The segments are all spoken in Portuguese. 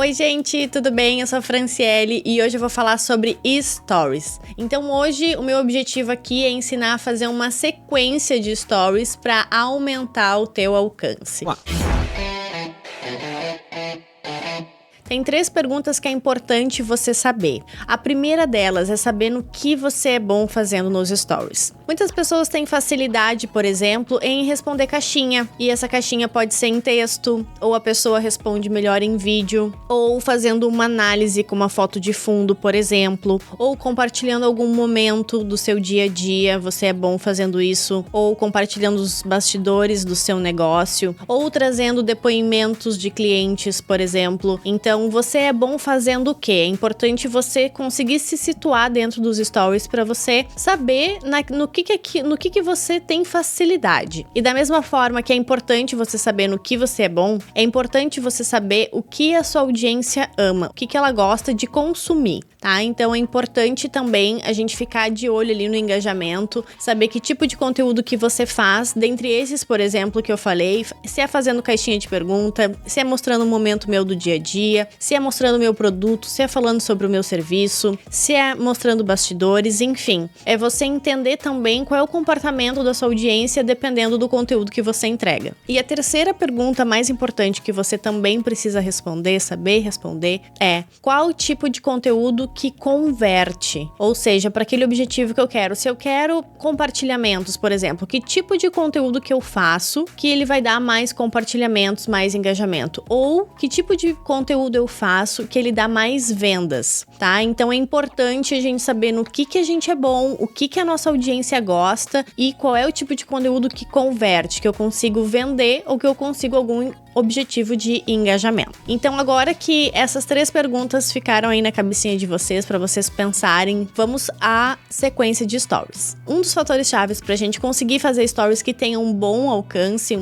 Oi gente, tudo bem? Eu sou a Franciele e hoje eu vou falar sobre Stories. Então hoje o meu objetivo aqui é ensinar a fazer uma sequência de Stories para aumentar o teu alcance. Uau. Tem 3 perguntas que é importante você saber. A primeira delas é saber no que você é bom fazendo nos stories. Muitas pessoas têm facilidade, por exemplo, em responder caixinha, e essa caixinha pode ser em texto, ou a pessoa responde melhor em vídeo, ou fazendo uma análise com uma foto de fundo, por exemplo, ou compartilhando algum momento do seu dia a dia, você é bom fazendo isso, ou compartilhando os bastidores do seu negócio, ou trazendo depoimentos de clientes, por exemplo. Então, você é bom fazendo o quê? É importante você conseguir se situar dentro dos stories para você saber no que você tem facilidade. E da mesma forma que é importante você saber no que você é bom, é importante você saber o que a sua audiência ama, o que ela gosta de consumir, tá? Então é importante também a gente ficar de olho ali no engajamento, saber que tipo de conteúdo que você faz, dentre esses, por exemplo, que eu falei, se é fazendo caixinha de pergunta, se é mostrando um momento meu do dia a dia, se é mostrando o meu produto, se é falando sobre o meu serviço, se é mostrando bastidores, enfim. É você entender também qual é o comportamento da sua audiência dependendo do conteúdo que você entrega. E a terceira pergunta mais importante que você também precisa responder, saber responder, é qual tipo de conteúdo que converte? Ou seja, para aquele objetivo que eu quero. Se eu quero compartilhamentos, por exemplo, que tipo de conteúdo que eu faço que ele vai dar mais compartilhamentos, mais engajamento? Ou que tipo de conteúdo eu faço que ele dá mais vendas, tá? Então é importante a gente saber no que a gente é bom, o que a nossa audiência gosta e qual é o tipo de conteúdo que converte, que eu consigo vender ou que eu consigo algum objetivo de engajamento. Então agora que essas 3 perguntas ficaram aí na cabecinha de vocês para vocês pensarem, vamos à sequência de stories. Um dos fatores chaves para a gente conseguir fazer stories que tenham um bom alcance,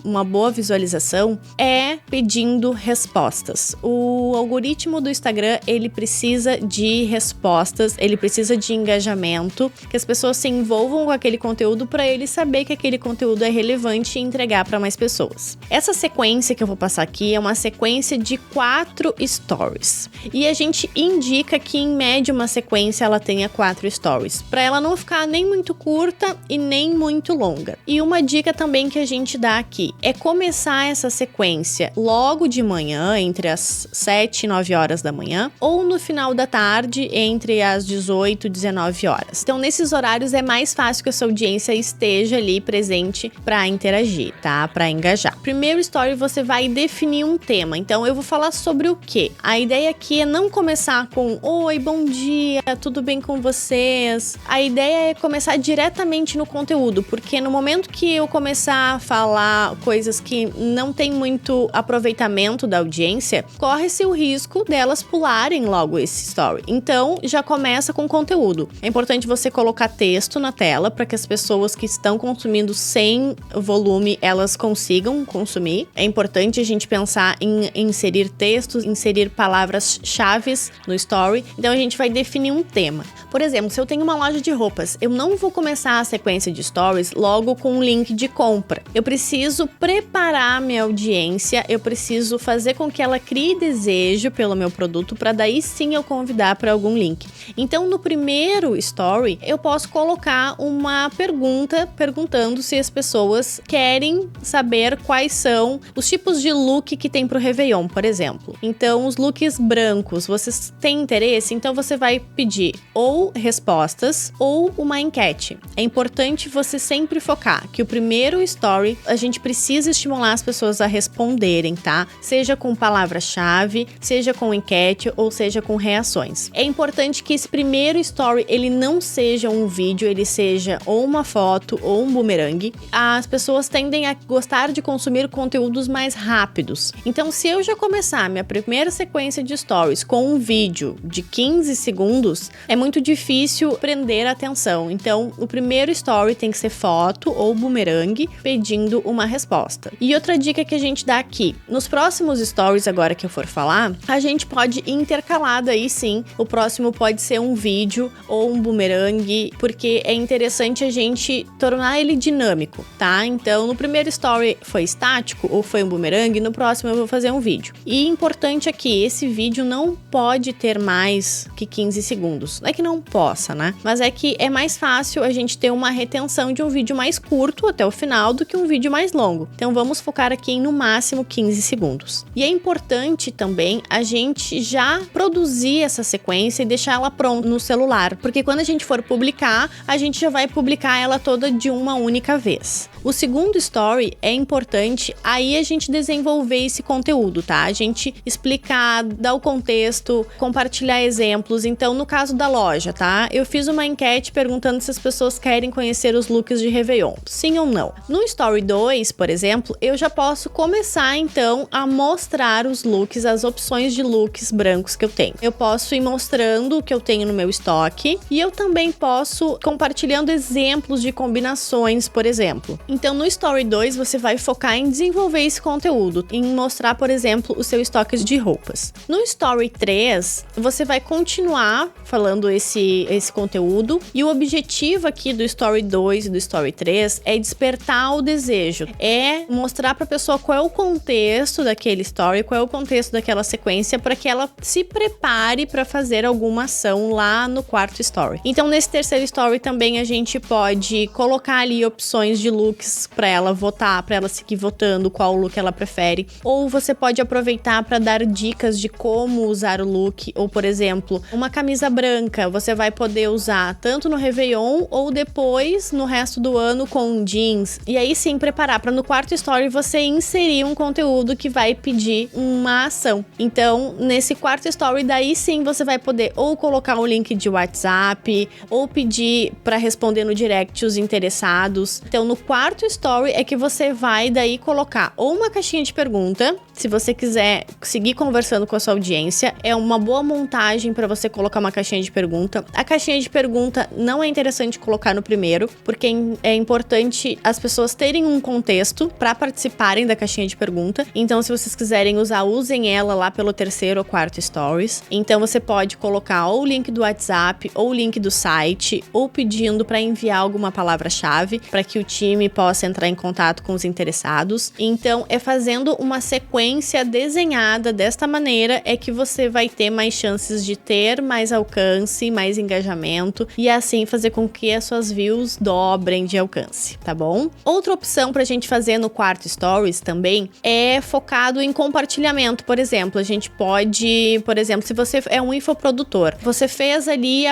uma boa visualização, é pedindo respostas. O algoritmo do Instagram, ele precisa de respostas, ele precisa de engajamento, que as pessoas se envolvam com aquele conteúdo para ele saber que aquele conteúdo é relevante e entregar para mais pessoas. Essa sequência que eu vou passar aqui é uma sequência de 4 stories. E a gente indica que, em média, uma sequência ela tenha 4 stories, para ela não ficar nem muito curta e nem muito longa. E uma dica também que a gente dá aqui é começar essa sequência logo de manhã, entre as 7 e 9 horas da manhã, ou no final da tarde, entre as 18 e 19 horas. Então, nesses horários é mais fácil que a sua audiência esteja ali presente para interagir, tá? Para engajar. Primeiro story você vai definir um tema. Então, eu vou falar sobre o quê? A ideia aqui é não começar com oi, bom dia, tudo bem com vocês? A ideia é começar diretamente no conteúdo, porque no momento que eu começar a falar coisas que não tem muito aproveitamento da audiência, corre-se o risco delas pularem logo esse story. Então, já começa com conteúdo. É importante você colocar texto na tela para que as pessoas que estão consumindo sem volume, elas consigam consumir. É importante a gente pensar em inserir textos, inserir palavras-chave no story. Então, a gente vai definir um tema. Por exemplo, se eu tenho uma loja de roupas, eu não vou começar a sequência de stories logo com um link de compra. Eu preciso preparar a minha audiência, eu preciso fazer com que ela crie desejo pelo meu produto para daí sim eu convidar para algum link. Então, no primeiro story, eu posso colocar uma pergunta perguntando se as pessoas querem saber quais são os tipos de look que tem pro Réveillon, por exemplo. Então, os looks brancos, vocês têm interesse? Então, você vai pedir ou respostas ou uma enquete. É importante você sempre focar que o primeiro story, a gente precisa estimular as pessoas a responderem, tá? Seja com palavra-chave, seja com enquete ou seja com reações. É importante que esse primeiro story, ele não seja um vídeo, ele seja ou uma foto ou um bumerangue. As pessoas tendem a gostar de consumir conteúdos mais rápidos. Então, se eu já começar minha primeira sequência de stories com um vídeo de 15 segundos, é muito difícil prender a atenção. Então, o primeiro story tem que ser foto ou bumerangue pedindo uma resposta. E outra dica que a gente dá aqui, nos próximos stories agora que eu for falar, a gente pode intercalar daí sim, o próximo pode ser um vídeo ou um bumerangue, porque é interessante a gente tornar ele dinâmico, tá? Então, no primeiro story foi estático ou foi um bumerangue, no próximo eu vou fazer um vídeo. E importante aqui, esse vídeo não pode ter mais que 15 segundos. Não é que não possa, né? Mas é que é mais fácil a gente ter uma retenção de um vídeo mais curto até o final do que um vídeo mais longo. Então vamos focar aqui em no máximo 15 segundos. E é importante também a gente já produzir essa sequência e deixar ela pronta no celular, porque quando a gente for publicar, a gente já vai publicar ela toda de uma única vez. O segundo story é importante aí a gente desenvolver esse conteúdo, tá? A gente explicar, dar o contexto, compartilhar exemplos. Então, no caso da loja, tá? Eu fiz uma enquete perguntando se as pessoas querem conhecer os looks de Réveillon, sim ou não. No story 2, por exemplo, eu já posso começar então a mostrar os looks, as opções de looks brancos que eu tenho. Eu posso ir mostrando o que eu tenho no meu estoque e eu também posso compartilhando exemplos de combinações, por exemplo. Então, no Story 2, você vai focar em desenvolver esse conteúdo, em mostrar, por exemplo, o seu estoque de roupas. No Story 3, você vai continuar falando esse conteúdo e o objetivo aqui do Story 2 e do Story 3 é despertar o desejo, é mostrar para a pessoa qual é o contexto daquele story, qual é o contexto daquela sequência para que ela se prepare para fazer alguma ação lá no quarto story. Então, nesse terceiro story também a gente pode colocar ali opções de looks para ela votar, para ela seguir votando qual look ela prefere. Ou você pode aproveitar para dar dicas de como usar o look. Ou, por exemplo, uma camisa branca você vai poder usar tanto no Réveillon ou depois no resto do ano com jeans. E aí sim preparar para no quarto story você inserir um conteúdo que vai pedir uma ação. Então, nesse quarto story, daí sim você vai poder ou colocar um link de WhatsApp ou pedir para responder no direct os interessados. Então, no quarto story é que você vai daí colocar ou uma caixinha de pergunta, se você quiser seguir conversando com a sua audiência, é uma boa montagem para você colocar uma caixinha de pergunta. A caixinha de pergunta não é interessante colocar no primeiro, porque é importante as pessoas terem um contexto para participarem da caixinha de pergunta. Então, se vocês quiserem usar, usem ela lá pelo terceiro ou quarto stories. Então, você pode colocar ou o link do WhatsApp, ou o link do site, ou pedindo para enviar alguma palavra-chave para que o time possa entrar em contato com os interessados. Então, é fazendo uma sequência desenhada desta maneira é que você vai ter mais chances de ter mais alcance, mais engajamento e assim fazer com que as suas views dobrem de alcance, tá bom? Outra opção pra gente fazer no quarto stories também é focado em compartilhamento. Por exemplo, a gente pode, por exemplo, se você é um infoprodutor, você fez ali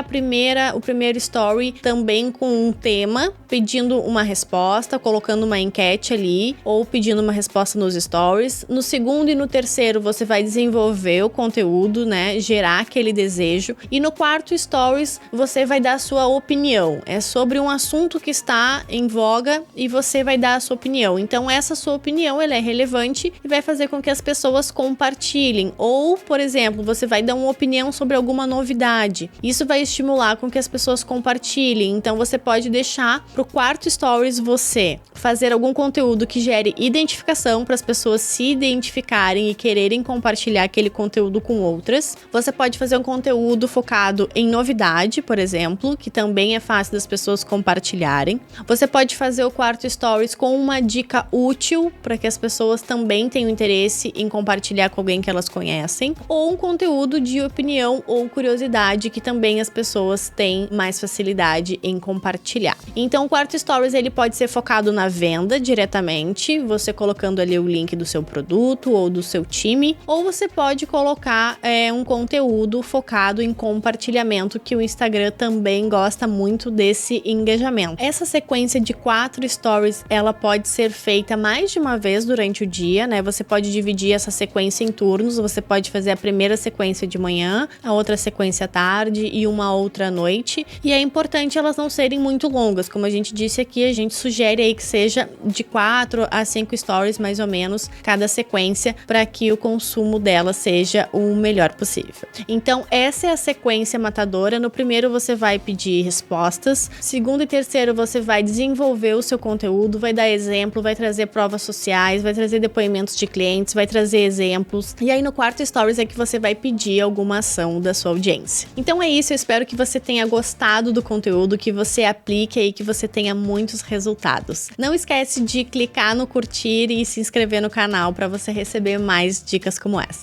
o primeiro story também com um tema, pedindo uma resposta, colocando uma enquete ali, ou pedindo uma resposta nos stories. No segundo e no terceiro, você vai desenvolver o conteúdo, né? Gerar aquele desejo. E no quarto stories, você vai dar a sua opinião. É sobre um assunto que está em voga e você vai dar a sua opinião. Então, essa sua opinião, ela é relevante e vai fazer com que as pessoas compartilhem. Ou, por exemplo, você vai dar uma opinião sobre alguma novidade. Isso vai estimular com que as pessoas compartilhem. Então, você pode deixar pro quarto stories você fazer algum conteúdo que gere identificação para as pessoas se identificarem e quererem compartilhar aquele conteúdo com outras. Você pode fazer um conteúdo focado em novidade, por exemplo, que também é fácil das pessoas compartilharem. Você pode fazer o quarto stories com uma dica útil para que as pessoas também tenham interesse em compartilhar com alguém que elas conhecem, ou um conteúdo de opinião ou curiosidade que também as pessoas têm mais facilidade em compartilhar. Então, o quarto stories ele pode ser focado na venda diretamente, você colocando ali o link do seu produto ou do seu time, ou você pode colocar um conteúdo focado em compartilhamento, que o Instagram também gosta muito desse engajamento. Essa sequência de 4 stories, ela pode ser feita mais de uma vez durante o dia, né? Você pode dividir essa sequência em turnos, você pode fazer a primeira sequência de manhã, a outra sequência à tarde e uma outra à noite, e é importante elas não serem muito longas, como a gente disse aqui, a gente sugere aí que seja de 4 a 5 stories mais ou menos cada sequência, audiência para que o consumo dela seja o melhor possível. Então, essa é a sequência matadora. No primeiro, você vai pedir respostas. Segundo e terceiro, você vai desenvolver o seu conteúdo, vai dar exemplo, vai trazer provas sociais, vai trazer depoimentos de clientes, vai trazer exemplos. E aí, no quarto Stories é que você vai pedir alguma ação da sua audiência. Então é isso, eu espero que você tenha gostado do conteúdo, que você aplique aí, que você tenha muitos resultados. Não esquece de clicar no curtir e se inscrever no canal para você receber mais dicas como essa.